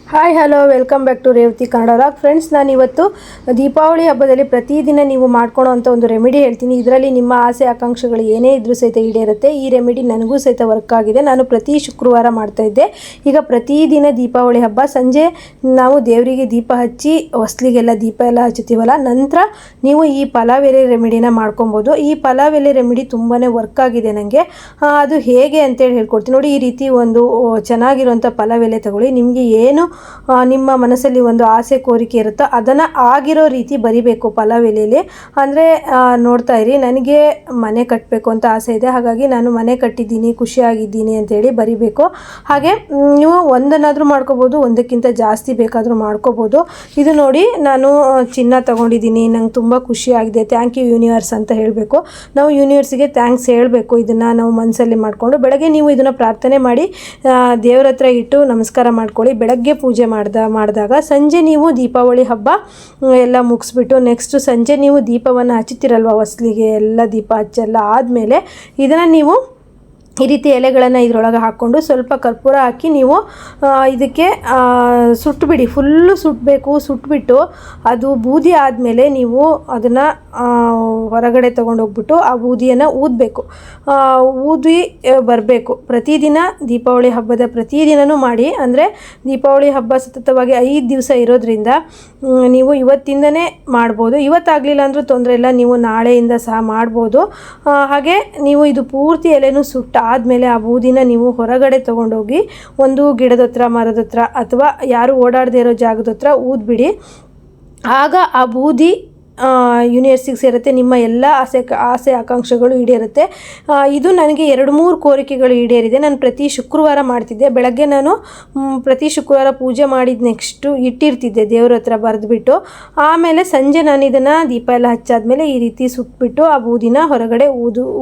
Hi hello welcome back to Revathi Kannada vlog. Friends, ನಾನು ಇವತ್ತು ದೀಪಾವಳಿ ಹಬ್ಬದಲ್ಲಿ ಪ್ರತಿದಿನ ನೀವು ಮಾಡ್ಕೊಳ್ಳೋ ಅಂಥ ಒಂದು ರೆಮಿಡಿ ಹೇಳ್ತೀನಿ. ಇದರಲ್ಲಿ ನಿಮ್ಮ ಆಸೆ ಆಕಾಂಕ್ಷೆಗಳು ಏನೇ ಇದ್ರೂ ಸಹಿತ ಈಡೇರುತ್ತೆ. ಈ ರೆಮಿಡಿ ನನಗೂ ಸಹಿತ ವರ್ಕ್ ಆಗಿದೆ. ನಾನು ಪ್ರತಿ ಶುಕ್ರವಾರ ಮಾಡ್ತಾಯಿದ್ದೆ. ಈಗ ಪ್ರತಿದಿನ ದೀಪಾವಳಿ ಹಬ್ಬ ಸಂಜೆ ನಾವು ದೇವರಿಗೆ ದೀಪ ಹಚ್ಚಿ ಹೊಸ್ಲಿಗೆಲ್ಲ ದೀಪ ಎಲ್ಲ ಹಚ್ಚುತ್ತೀವಲ್ಲ, ನಂತರ ನೀವು ಈ ಪಲಾವ್ ಎಲೆ ರೆಮಿಡಿನ ಮಾಡ್ಕೊಬೋದು. ಈ ಪಲಾವ್ ಎಲೆ ರೆಮಿಡಿ ತುಂಬಾ ವರ್ಕ್ ಆಗಿದೆ ನನಗೆ. ಅದು ಹೇಗೆ ಅಂತೇಳಿ ಹೇಳ್ಕೊಡ್ತೀನಿ ನೋಡಿ. ಈ ರೀತಿ ಒಂದು ಚೆನ್ನಾಗಿರುವಂಥ ಪಲಾವ್ ಎಲೆ ತಗೊಳ್ಳಿ. ನಿಮಗೆ ಏನು ನಿಮ್ಮ ಮನಸ್ಸಲ್ಲಿ ಒಂದು ಆಸೆ ಕೋರಿಕೆ ಇರುತ್ತೋ ಅದನ್ನು ಆಗಿರೋ ರೀತಿ ಬರಿಬೇಕು ಪಲಾವ್ ಎಲೆಯಲ್ಲಿ. ಅಂದರೆ ನೋಡ್ತಾ ಇರಿ, ನನಗೆ ಮನೆ ಕಟ್ಟಬೇಕು ಅಂತ ಆಸೆ ಇದೆ. ಹಾಗಾಗಿ ನಾನು ಮನೆ ಕಟ್ಟಿದ್ದೀನಿ, ಖುಷಿಯಾಗಿದ್ದೀನಿ ಅಂತೇಳಿ ಬರಿಬೇಕು. ಹಾಗೆ ನೀವು ಒಂದನ್ನಾದರೂ ಮಾಡ್ಕೋಬೋದು, ಒಂದಕ್ಕಿಂತ ಜಾಸ್ತಿ ಬೇಕಾದರೂ ಮಾಡ್ಕೋಬೋದು. ಇದು ನೋಡಿ, ನಾನು ಚಿನ್ನ ತಗೊಂಡಿದ್ದೀನಿ, ನಂಗೆ ತುಂಬ ಖುಷಿಯಾಗಿದೆ, ಥ್ಯಾಂಕ್ ಯು ಯೂನಿವರ್ಸ್ ಅಂತ ಹೇಳಬೇಕು. ನಾವು ಯೂನಿವರ್ಸಿಗೆ ಥ್ಯಾಂಕ್ಸ್ ಹೇಳಬೇಕು. ಇದನ್ನು ನಾವು ಮನಸ್ಸಲ್ಲಿ ಮಾಡಿಕೊಂಡು ಬೆಳಗ್ಗೆ ನೀವು ಇದನ್ನು ಪ್ರಾರ್ಥನೆ ಮಾಡಿ ದೇವ್ರ ಹತ್ರ ಇಟ್ಟು ನಮಸ್ಕಾರ ಮಾಡ್ಕೊಳ್ಳಿ. ಬೆಳಗ್ಗೆ ಪೂಜೆ ಮಾಡಿದಾಗ ಸಂಜೆ ನೀವು ದೀಪಾವಳಿ ಹಬ್ಬ ಎಲ್ಲ ಮುಗಿಸ್ಬಿಟ್ಟು ನೆಕ್ಸ್ಟ್ ಸಂಜೆ ನೀವು ದೀಪವನ್ನು ಹಚ್ಚುತ್ತೀರಲ್ವ, ಹೊಸ್ಲಿಗೆ ಎಲ್ಲ ದೀಪ ಹಚ್ಚೆಲ್ಲ ಆದಮೇಲೆ ಇದನ್ನು ನೀವು ಈ ರೀತಿ ಎಲೆಗಳನ್ನು ಇದರೊಳಗೆ ಹಾಕ್ಕೊಂಡು ಸ್ವಲ್ಪ ಕರ್ಪೂರ ಹಾಕಿ ನೀವು ಇದಕ್ಕೆ ಸುಟ್ಟುಬಿಡಿ. ಫುಲ್ಲು ಸುಟ್ಟಬೇಕು. ಸುಟ್ಬಿಟ್ಟು ಅದು ಬೂದಿ ಆದಮೇಲೆ ನೀವು ಅದನ್ನು ಹೊರಗಡೆ ತೊಗೊಂಡೋಗ್ಬಿಟ್ಟು ಆ ಬೂದಿಯನ್ನು ಊದಬೇಕು. ಊದಿ ಬರಬೇಕು. ಪ್ರತಿದಿನ ದೀಪಾವಳಿ ಹಬ್ಬದ ಪ್ರತಿದಿನವೂ ಮಾಡಿ. ಅಂದರೆ ದೀಪಾವಳಿ ಹಬ್ಬ ಸತತವಾಗಿ 5 ದಿವಸ ಇರೋದ್ರಿಂದ ನೀವು ಇವತ್ತಿಂದನೇ ಮಾಡ್ಬೋದು. ಇವತ್ತಾಗಲಿಲ್ಲ ಅಂದರೂ ತೊಂದರೆ ಇಲ್ಲ, ನೀವು ನಾಳೆಯಿಂದ ಸಹ ಮಾಡ್ಬೋದು. ಹಾಗೆ ನೀವು ಇದು ಪೂರ್ತಿ ಎಲೆನೂ ಸುಟ್ಟ ಆದಮೇಲೆ ಆ ಬೂದಿನ ನೀವು ಹೊರಗಡೆ ತೊಗೊಂಡೋಗಿ ಒಂದು ಗಿಡದ ಹತ್ರ, ಮರದ ಹತ್ರ ಅಥವಾ ಯಾರು ಓಡಾಡದೇ ಇರೋ ಜಾಗದ ಹತ್ರ ಊದ್ಬಿಡಿ. ಆಗ ಆ ಬೂದಿ ಯೂನಿವರ್ಸಿಗೆ ಸೇರುತ್ತೆ. ನಿಮ್ಮ ಎಲ್ಲ ಆಸೆ ಆಕಾಂಕ್ಷೆಗಳು ಈಡೇರುತ್ತೆ. ಇದು ನನಗೆ 2-3 ಕೋರಿಕೆಗಳು ಈಡೇರಿದೆ. ನಾನು ಪ್ರತಿ ಶುಕ್ರವಾರ ಮಾಡ್ತಿದ್ದೆ. ಬೆಳಗ್ಗೆ ನಾನು ಪ್ರತಿ ಶುಕ್ರವಾರ ಪೂಜೆ ಮಾಡಿದ ನೆಕ್ಸ್ಟು ಇಟ್ಟಿರ್ತಿದ್ದೆ ದೇವ್ರ ಹತ್ರ ಬರೆದ್ಬಿಟ್ಟು. ಆಮೇಲೆ ಸಂಜೆ ನಾನು ಇದನ್ನು ದೀಪ ಎಲ್ಲ ಹಚ್ಚಾದ್ಮೇಲೆ ಈ ರೀತಿ ಸುಟ್ಬಿಟ್ಟು ಆ ಬೂದಿನ ಹೊರಗಡೆ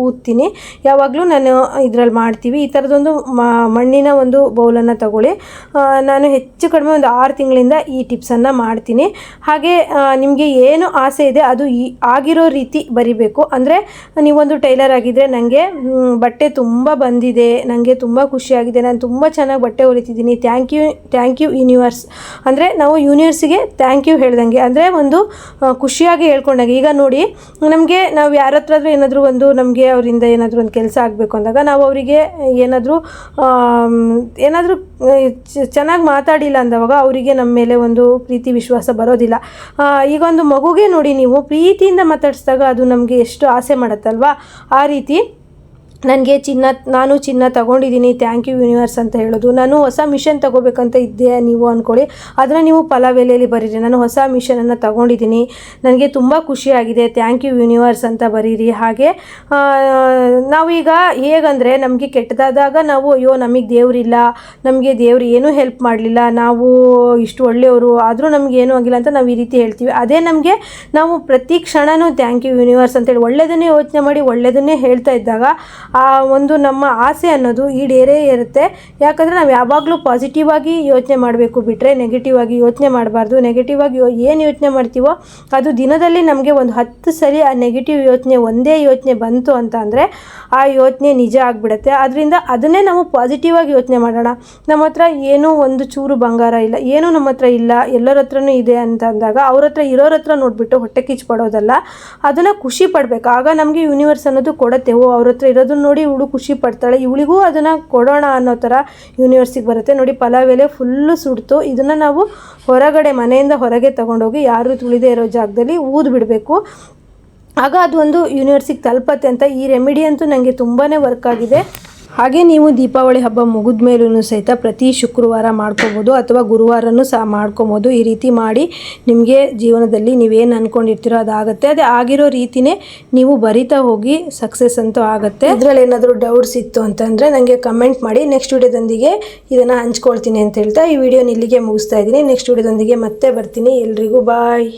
ಊದ್ತೀನಿ. ಯಾವಾಗಲೂ ನಾನು ಇದರಲ್ಲಿ ಮಾಡ್ತೀವಿ. ಈ ಥರದೊಂದು ಮಣ್ಣಿನ ಒಂದು ಬೌಲನ್ನು ತಗೊಳ್ಳಿ. ನಾನು ಹೆಚ್ಚು ಕಡಿಮೆ ಒಂದು 6 ತಿಂಗಳಿಂದ ಈ ಟಿಪ್ಸನ್ನು ಮಾಡ್ತೀನಿ. ಹಾಗೆ ನಿಮಗೆ ಏನು ಆಸೆ ಇದೆ ಅದು ಆಗಿರೋ ರೀತಿ ಬರಿಬೇಕು. ಅಂದರೆ ನೀವೊಂದು ಟೈಲರ್ ಆಗಿದ್ದರೆ, ನನಗೆ ಬಟ್ಟೆ ತುಂಬ ಬಂದಿದೆ, ನನಗೆ ತುಂಬ ಖುಷಿಯಾಗಿದೆ, ನಾನು ತುಂಬ ಚೆನ್ನಾಗಿ ಬಟ್ಟೆ ಹೊಲಿತಿದ್ದೀನಿ, ಥ್ಯಾಂಕ್ ಯು ಯೂನಿವರ್ಸ್. ಅಂದರೆ ನಾವು ಯೂನಿವರ್ಸಿಗೆ ಥ್ಯಾಂಕ್ ಯು ಹೇಳ್ದಂಗೆ, ಅಂದರೆ ಒಂದು ಖುಷಿಯಾಗಿ ಹೇಳ್ಕೊಂಡಾಗೆ. ಈಗ ನೋಡಿ, ನಾವು ಯಾರ ಹತ್ರ ಏನಾದರೂ ಒಂದು ನಮಗೆ ಅವರಿಂದ ಏನಾದರೂ ಒಂದು ಕೆಲಸ ಆಗಬೇಕು ಅಂದಾಗ ನಾವು ಅವರಿಗೆ ಏನಾದರೂ ಚೆನ್ನಾಗಿ ಮಾತಾಡಿಲ್ಲ ಅಂದವಾಗ ಅವರಿಗೆ ನಮ್ಮ ಮೇಲೆ ಒಂದು ಪ್ರೀತಿ ವಿಶ್ವಾಸ ಬರೋದಿಲ್ಲ. ಈಗ ಒಂದು ಮಗುಗೆ ನೋಡಿ, ನೀವು ಪ್ರೀತಿಯಿಂದ ಮಾತಾಡಿಸಿದಾಗ ಅದು ನಮಗೆ ಎಷ್ಟು ಆಸೆ ಮಾಡುತ್ತಲ್ವ, ಆ ರೀತಿ ನಾನು ಚಿನ್ನ ತಗೊಂಡಿದ್ದೀನಿ, ಥ್ಯಾಂಕ್ ಯು ಯೂನಿವರ್ಸ್ ಅಂತ ಹೇಳೋದು. ನಾನು ಹೊಸ ಮಿಷನ್ ತಗೋಬೇಕಂತ ಇದ್ದೆ ನೀವು ಅಂದ್ಕೊಳ್ಳಿ, ಅದನ್ನು ನೀವು ಪಲಾವ್ ಎಲೆಯಲ್ಲಿ ಬರೀರಿ. ನಾನು ಹೊಸ ಮಿಷನನ್ನು ತಗೊಂಡಿದ್ದೀನಿ, ನನಗೆ ತುಂಬ ಖುಷಿಯಾಗಿದೆ, ಥ್ಯಾಂಕ್ ಯು ಯೂನಿವರ್ಸ್ ಅಂತ ಬರೀರಿ. ಹಾಗೆ ನಾವೀಗ ಹೇಗಂದರೆ, ನಮಗೆ ಕೆಟ್ಟದಾದಾಗ ನಾವು ಅಯ್ಯೋ ನಮಗೆ ದೇವರಿಲ್ಲ, ನಮಗೆ ದೇವ್ರು ಏನೂ ಹೆಲ್ಪ್ ಮಾಡಲಿಲ್ಲ, ನಾವು ಇಷ್ಟು ಒಳ್ಳೆಯವರು ಆದರೂ ನಮಗೇನೂ ಆಗಿಲ್ಲ ಅಂತ ನಾವು ಈ ರೀತಿ ಹೇಳ್ತೀವಿ. ಅದೇ ನಮಗೆ ನಾವು ಪ್ರತಿ ಕ್ಷಣವೂ ಥ್ಯಾಂಕ್ ಯು ಯೂನಿವರ್ಸ್ ಅಂತೇಳಿ ಒಳ್ಳೆಯದನ್ನೇ ಯೋಚನೆ ಮಾಡಿ ಒಳ್ಳೆಯದನ್ನೇ ಹೇಳ್ತಾ ಇದ್ದಾಗ ಆ ಒಂದು ನಮ್ಮ ಆಸೆ ಅನ್ನೋದು ಈಡೇರೇ ಇರುತ್ತೆ. ಯಾಕಂದರೆ ನಾವು ಯಾವಾಗಲೂ ಪಾಸಿಟಿವ್ ಆಗಿ ಯೋಚನೆ ಮಾಡಬೇಕು, ಬಿಟ್ಟರೆ ನೆಗೆಟಿವ್ ಆಗಿ ಯೋಚನೆ ಮಾಡಬಾರ್ದು. ನೆಗೆಟಿವ್ ಆಗಿ ಏನು ಯೋಚನೆ ಮಾಡ್ತೀವೋ ಅದು ದಿನದಲ್ಲಿ ನಮಗೆ ಒಂದು 10 ಸಲ ಆ ನೆಗೆಟಿವ್ ಯೋಚನೆ, ಒಂದೇ ಯೋಚನೆ ಬಂತು ಅಂತ ಅಂದರೆ ಆ ಯೋಚನೆ ನಿಜ ಆಗಿಬಿಡುತ್ತೆ. ಅದರಿಂದ ಅದನ್ನೇ ನಾವು ಪಾಸಿಟಿವ್ ಆಗಿ ಯೋಚನೆ ಮಾಡೋಣ. ನಮ್ಮ ಹತ್ರ ಏನೂ ಒಂದು ಚೂರು ಬಂಗಾರ ಇಲ್ಲ, ಏನೂ ನಮ್ಮ ಹತ್ರ ಇಲ್ಲ, ಎಲ್ಲರ ಹತ್ರನೂ ಇದೆ ಅಂತ ಅಂದಾಗ ಅವ್ರ ಹತ್ರ ಇರೋರ ಹತ್ರ ನೋಡಿಬಿಟ್ಟು ಹೊಟ್ಟೆ ಕಿಚ್ಚು ಪಡೋದಲ್ಲ, ಅದನ್ನು ಖುಷಿ ಪಡಬೇಕು. ಆಗ ನಮಗೆ ಯೂನಿವರ್ಸ್ ಅನ್ನೋದು ಕೊಡುತ್ತೆ. ಅವ್ರ ಹತ್ರ ಇರೋದನ್ನ ನೋಡಿ ಇವಳು ಖುಷಿ ಪಡ್ತಾಳೆ, ಇವಳಿಗೂ ಅದನ್ನು ಕೊಡೋಣ ಅನ್ನೋ ಥರ ಯೂನಿವರ್ಸಿಗೆ ಬರುತ್ತೆ. ನೋಡಿ, ಪಲಾವ್ ಎಲೆ ಫುಲ್ಲು ಸುಡ್ತು. ಇದನ್ನು ನಾವು ಹೊರಗಡೆ, ಮನೆಯಿಂದ ಹೊರಗೆ ತೊಗೊಂಡೋಗಿ ಯಾರು ತುಳಿದೇ ಇರೋ ಜಾಗದಲ್ಲಿ ಊದ್ಬಿಡಬೇಕು. ಆಗ ಅದು ಒಂದು ಯೂನಿವರ್ಸಿಗೆ ತಲುಪತ್ತೆ ಅಂತ. ಈ ರೆಮಿಡಿ ಅಂತೂ ನನಗೆ ತುಂಬಾ ವರ್ಕ್ ಆಗಿದೆ. ಹಾಗೆ ನೀವು ದೀಪಾವಳಿ ಹಬ್ಬ ಮುಗಿದ ಮೇಲೂ ಸಹಿತ ಪ್ರತಿ ಶುಕ್ರವಾರ ಮಾಡ್ಕೋಬೋದು ಅಥವಾ ಗುರುವಾರನೂ ಸಹ ಮಾಡ್ಕೊಬೋದು. ಈ ರೀತಿ ಮಾಡಿ ನಿಮಗೆ ಜೀವನದಲ್ಲಿ ನೀವೇನು ಅಂದ್ಕೊಂಡಿರ್ತೀರೋ ಅದಾಗುತ್ತೆ. ಅದೇ ಆಗಿರೋ ರೀತಿಯೇ ನೀವು ಬರಿತಾ ಹೋಗಿ ಸಕ್ಸಸ್ ಅಂತೂ ಆಗುತ್ತೆ. ಇದರಲ್ಲಿ ಏನಾದರೂ ಡೌಟ್ಸ್ ಇತ್ತು ಅಂತಂದರೆ ನನಗೆ ಕಮೆಂಟ್ ಮಾಡಿ. ನೆಕ್ಸ್ಟ್ ವಿಡಿಯೋದೊಂದಿಗೆ ಇದನ್ನು ಹಂಚ್ಕೊಳ್ತೀನಿ ಅಂತ ಹೇಳ್ತಾ ಈ ವಿಡಿಯೋನ ಇಲ್ಲಿಗೆ ಮುಗಿಸ್ತಾ ಇದ್ದೀನಿ. ನೆಕ್ಸ್ಟ್ ವಿಡಿಯೋದೊಂದಿಗೆ ಮತ್ತೆ ಬರ್ತೀನಿ. ಎಲ್ರಿಗೂ ಬಾಯ್.